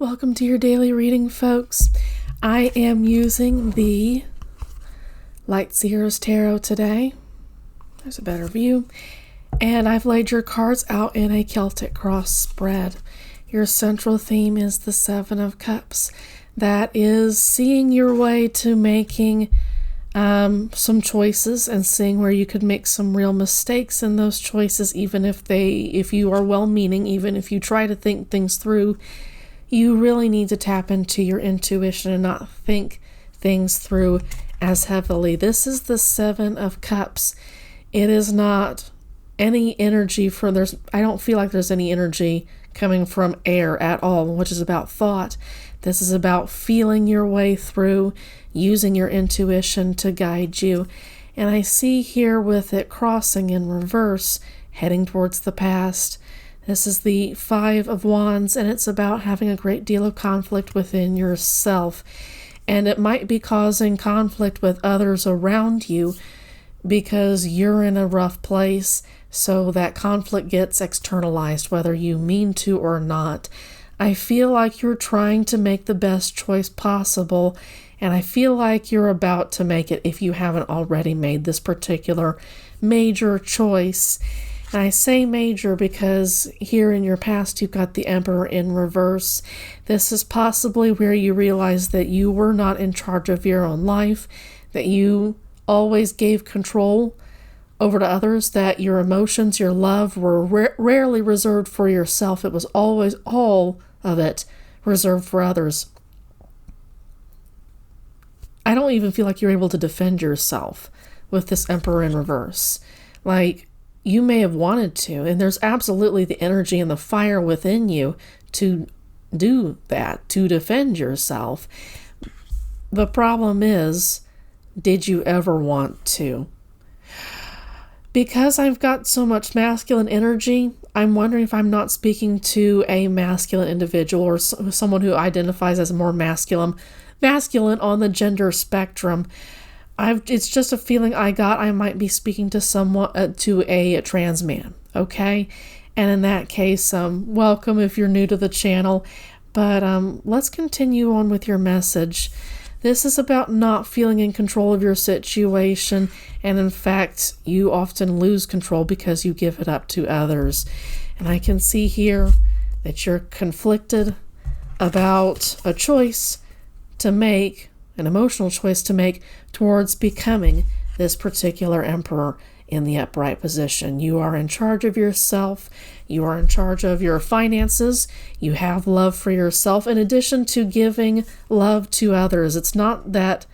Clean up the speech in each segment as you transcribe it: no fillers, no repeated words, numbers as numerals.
Welcome to your daily reading, folks. I am using the Light Seers Tarot today. There's a better view. And I've laid your cards out in a Celtic cross spread. Your central theme is the Seven of Cups. That is seeing your way to making some choices and seeing where you could make some real mistakes in those choices, even if you are well-meaning, even if you try to think things through. You really need to tap into your intuition and not think things through as heavily. This is the Seven of Cups. It is not any energy I don't feel like there's any energy coming from air at all, which is about thought. This is about feeling your way through, using your intuition to guide you. And I see here with it crossing in reverse, heading towards the past. This is the Five of Wands, and it's about having a great deal of conflict within yourself. And it might be causing conflict with others around you because you're in a rough place, so that conflict gets externalized, whether you mean to or not. I feel like you're trying to make the best choice possible, and I feel like you're about to make it if you haven't already made this particular major choice. And I say major because here in your past you've got the Emperor in reverse. This is possibly where you realize that you were not in charge of your own life, that you always gave control over to others, that your emotions, your love were rarely reserved for yourself. It was always all of it reserved for others. I don't even feel like you're able to defend yourself with this Emperor in reverse. Like, you may have wanted to, and there's absolutely the energy and the fire within you to do that, to defend yourself. The problem is, did you ever want to? Because I've got so much masculine energy, I'm wondering if I'm not speaking to a masculine individual or someone who identifies as more masculine on the gender spectrum. It's just a feeling I got. I might be speaking to someone, to a trans man, okay? And in that case, welcome if you're new to the channel. But let's continue on with your message. This is about not feeling in control of your situation, and in fact, you often lose control because you give it up to others. And I can see here that you're conflicted about a choice to make, an emotional choice to make towards becoming this particular Emperor in the upright position. You are in charge of yourself. You are in charge of your finances. You have love for yourself in addition to giving love to others. It's not that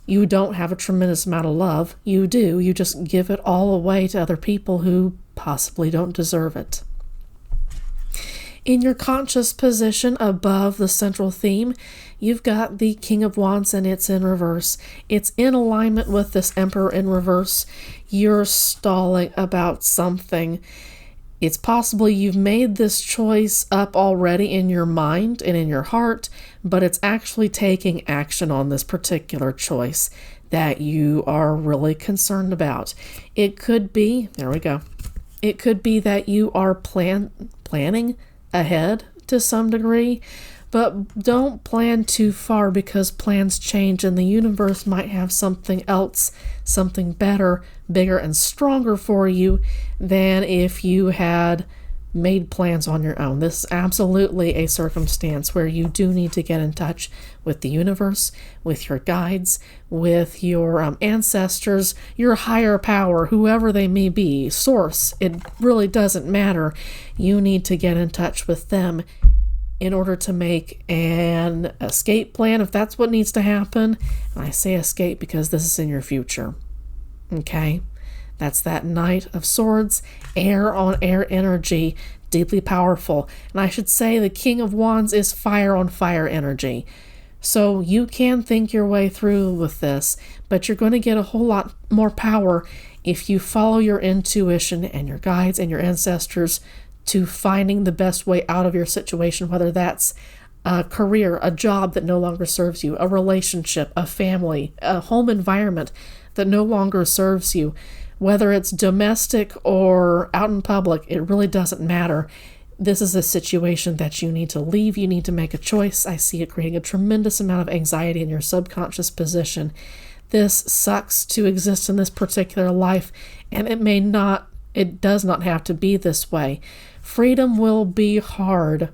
you don't have a tremendous amount of love. You do. You just give it all away to other people who possibly don't deserve it. In your conscious position above the central theme, you've got the King of Wands and it's in reverse. It's in alignment with this Emperor in reverse. You're stalling about something. It's possible you've made this choice up already in your mind and in your heart, but it's actually taking action on this particular choice that you are really concerned about. It could be, there we go. It could be that you are planning ahead to some degree, but don't plan too far because plans change and the universe might have something else, something better, bigger, and stronger for you than if you had made plans on your own. This is absolutely a circumstance where you do need to get in touch with the universe, with your guides, with your ancestors, your higher power, whoever they may be, source. It really doesn't matter. You need to get in touch with them in order to make an escape plan, if that's what needs to happen. And I say escape because this is in your future. Okay? That's that Knight of Swords, air on air energy, deeply powerful. And I should say the King of Wands is fire on fire energy. So you can think your way through with this, but you're going to get a whole lot more power if you follow your intuition and your guides and your ancestors to finding the best way out of your situation, whether that's a career, a job that no longer serves you, a relationship, a family, a home environment that no longer serves you. Whether it's domestic or out in public, it really doesn't matter. This is a situation that you need to leave. You need to make a choice. I see it creating a tremendous amount of anxiety in your subconscious position. This sucks to exist in this particular life, and it does not have to be this way. Freedom will be hard.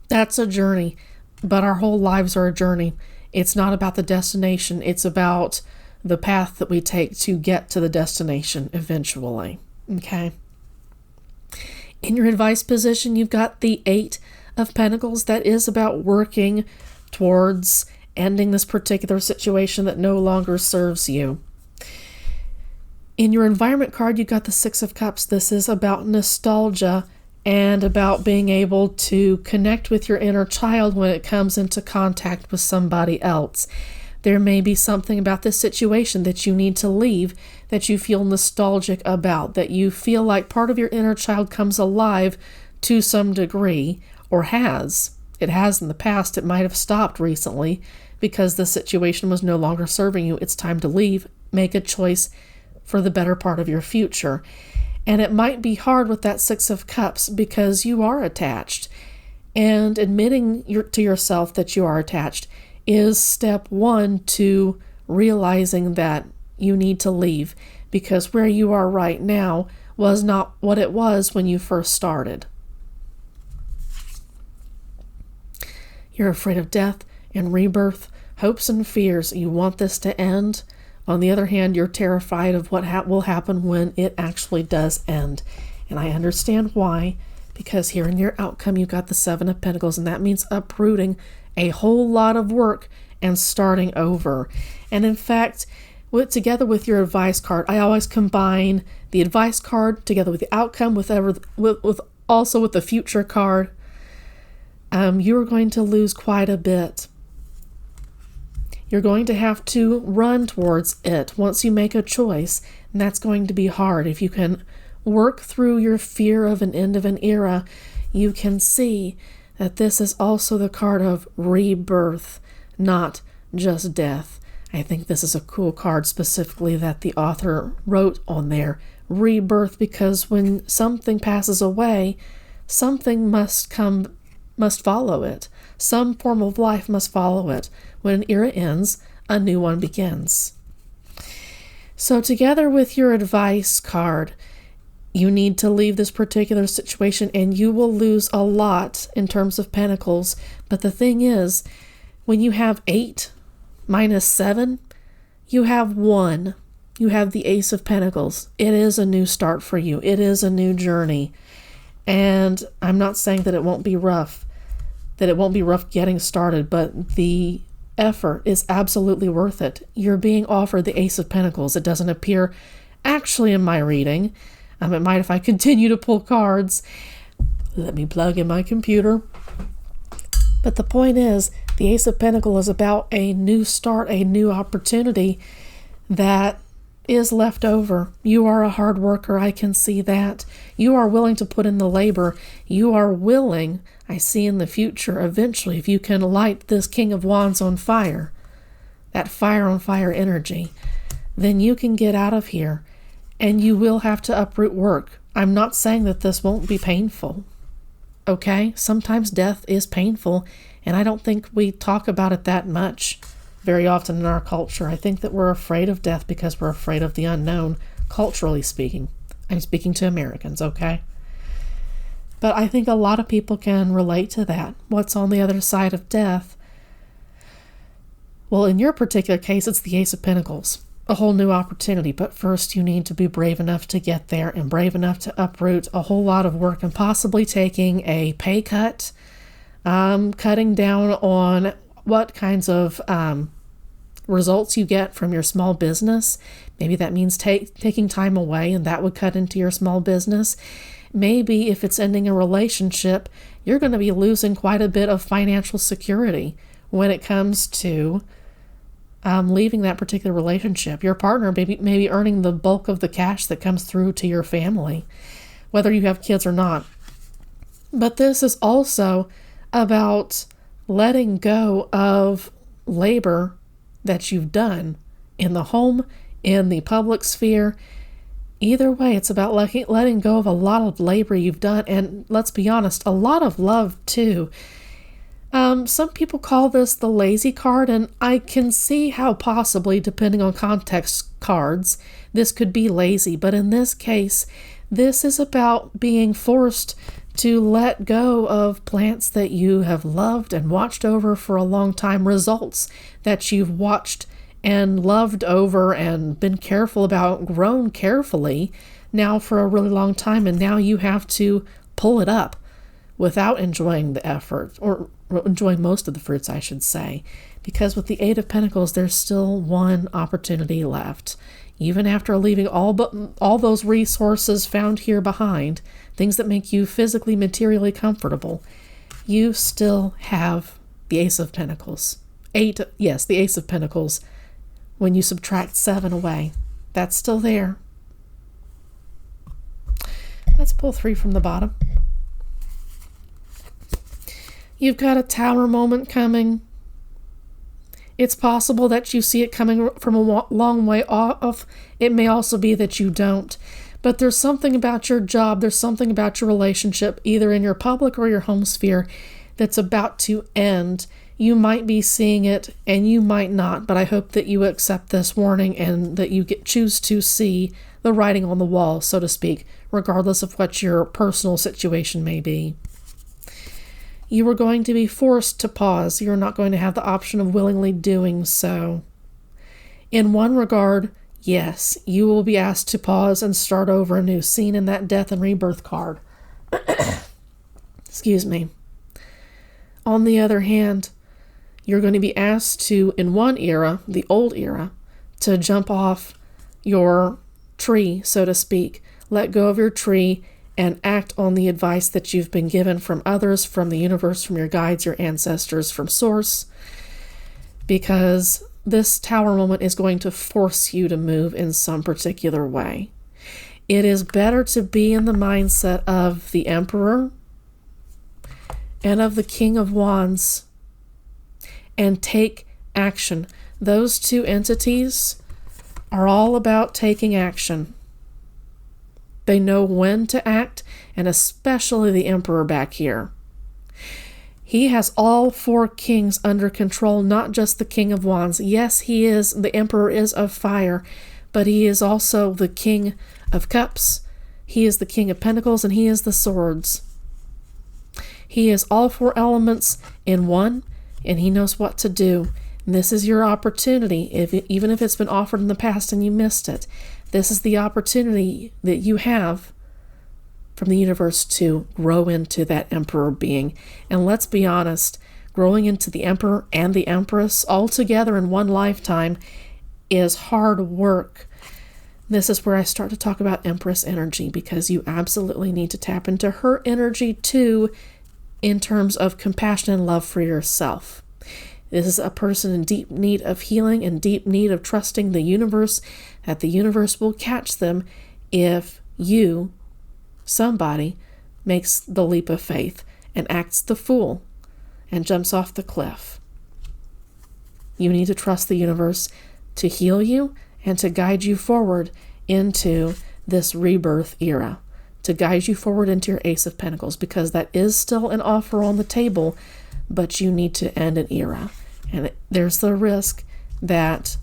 That's a journey, but our whole lives are a journey. It's not about the destination. It's about the path that we take to get to the destination eventually. Okay? In your advice position, you've got the 8 of Pentacles. That is about working towards ending this particular situation that no longer serves you. In your environment card, you got the 6 of Cups. This is about nostalgia and about being able to connect with your inner child when it comes into contact with somebody else. There may be something about this situation that you need to leave, that you feel nostalgic about, that you feel like part of your inner child comes alive to some degree, or has. It has in the past. It might have stopped recently because the situation was no longer serving you. It's time to leave. Make a choice for the better part of your future. And it might be hard with that 6 of Cups because you are attached. And admitting to yourself that you are attached is step 1 to realizing that you need to leave, because where you are right now was not what it was when you first started. You're afraid of death and rebirth, hopes and fears. You want this to end. On the other hand, you're terrified of what will happen when it actually does end. And I understand why, because here in your outcome, you've got the 7 of Pentacles, and that means uprooting a whole lot of work and starting over. And in fact, together with your advice card, I always combine the advice card together with the outcome, also with the future card. You're going to lose quite a bit. You're going to have to run towards it once you make a choice, and that's going to be hard. If you can work through your fear of an end of an era, you can see that this is also the card of rebirth, not just death. I think this is a cool card specifically that the author wrote on there. Rebirth, because when something passes away, something must follow it. Some form of life must follow it. When an era ends, a new one begins. So together with your advice card, you need to leave this particular situation, and you will lose a lot in terms of pentacles. But the thing is, when you have 8 minus 7, you have 1. You have the Ace of Pentacles. It is a new start for you. It is a new journey. And I'm not saying that it won't be rough, getting started, but the effort is absolutely worth it. You're being offered the Ace of Pentacles. It doesn't appear actually in my reading. It might if I continue to pull cards. Let me plug in my computer. But the point is, the Ace of Pentacles is about a new start, a new opportunity that is left over. You are a hard worker. I can see that. You are willing to put in the labor. You are willing, I see in the future, eventually, if you can light this King of Wands on fire, that fire on fire energy, then you can get out of here. And you will have to uproot work. I'm not saying that this won't be painful. Okay? Sometimes death is painful, and I don't think we talk about it that much very often in our culture. I think that we're afraid of death because we're afraid of the unknown, culturally speaking. I'm speaking to Americans, okay? But I think a lot of people can relate to that. What's on the other side of death? Well, in your particular case, it's the Ace of Pentacles. A whole new opportunity, but first you need to be brave enough to get there and brave enough to uproot a whole lot of work and possibly taking a pay cut, cutting down on what kinds of results you get from your small business. Maybe that means taking time away, and that would cut into your small business. Maybe if it's ending a relationship, you're going to be losing quite a bit of financial security when it comes to leaving that particular relationship. Your partner may be earning the bulk of the cash that comes through to your family, whether you have kids or not. But this is also about letting go of labor that you've done in the home, in the public sphere. Either way, it's about letting go of a lot of labor you've done, and let's be honest, a lot of love too. Some people call this the lazy card, and I can see how possibly, depending on context cards, this could be lazy. But in this case, this is about being forced to let go of plants that you have loved and watched over for a long time, results that you've watched and loved over and been careful about, grown carefully now for a really long time, and now you have to pull it up without enjoying the effort, or enjoying most of the fruits, I should say, because with the Eight of Pentacles, there's still one opportunity left. Even after leaving all those resources found here behind, things that make you physically, materially comfortable, you still have the Ace of Pentacles. The Ace of Pentacles. When you subtract 7 away, that's still there. Let's pull 3 from the bottom. You've got a Tower moment coming. It's possible that you see it coming from a long way off. It may also be that you don't. But there's something about your job, there's something about your relationship, either in your public or your home sphere, that's about to end. You might be seeing it and you might not, but I hope that you accept this warning and that you choose to see the writing on the wall, so to speak, regardless of what your personal situation may be. You are going to be forced to pause. You're not going to have the option of willingly doing so. In one regard, yes, you will be asked to pause and start over anew, seen in that death and rebirth card. Excuse me. On the other hand, you're going to be asked to, in one era, the old era, to jump off your tree, so to speak. Let go of your tree and act on the advice that you've been given from others, from the universe, from your guides, your ancestors, from source. Because this Tower moment is going to force you to move in some particular way. It is better to be in the mindset of the Emperor and of the King of Wands and take action. Those two entities are all about taking action. They know when to act, and especially the Emperor back here. He has all 4 kings under control, not just the King of Wands. Yes, the Emperor is of fire, but he is also the King of Cups. He is the King of Pentacles, and he is the Swords. He is all 4 elements in one, and he knows what to do. And this is your opportunity, even if it's been offered in the past and you missed it. This is the opportunity that you have from the universe to grow into that Emperor being. And let's be honest, growing into the Emperor and the Empress all together in one lifetime is hard work. This is where I start to talk about Empress energy, because you absolutely need to tap into her energy too, in terms of compassion and love for yourself. This is a person in deep need of healing and deep need of trusting the universe, that the universe will catch them if somebody, makes the leap of faith and acts the fool and jumps off the cliff. You need to trust the universe to heal you and to guide you forward into this rebirth era, to guide you forward into your Ace of Pentacles, because that is still an offer on the table, but you need to end an era. And there's the risk that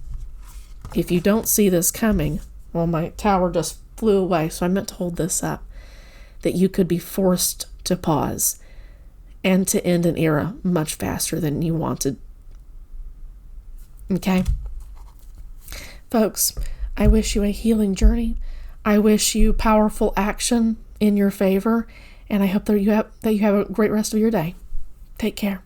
if you don't see this coming, well, my tower just flew away, so I meant to hold this up, that you could be forced to pause and to end an era much faster than you wanted. Okay? Folks, I wish you a healing journey. I wish you powerful action in your favor, and I hope that you have a great rest of your day. Take care.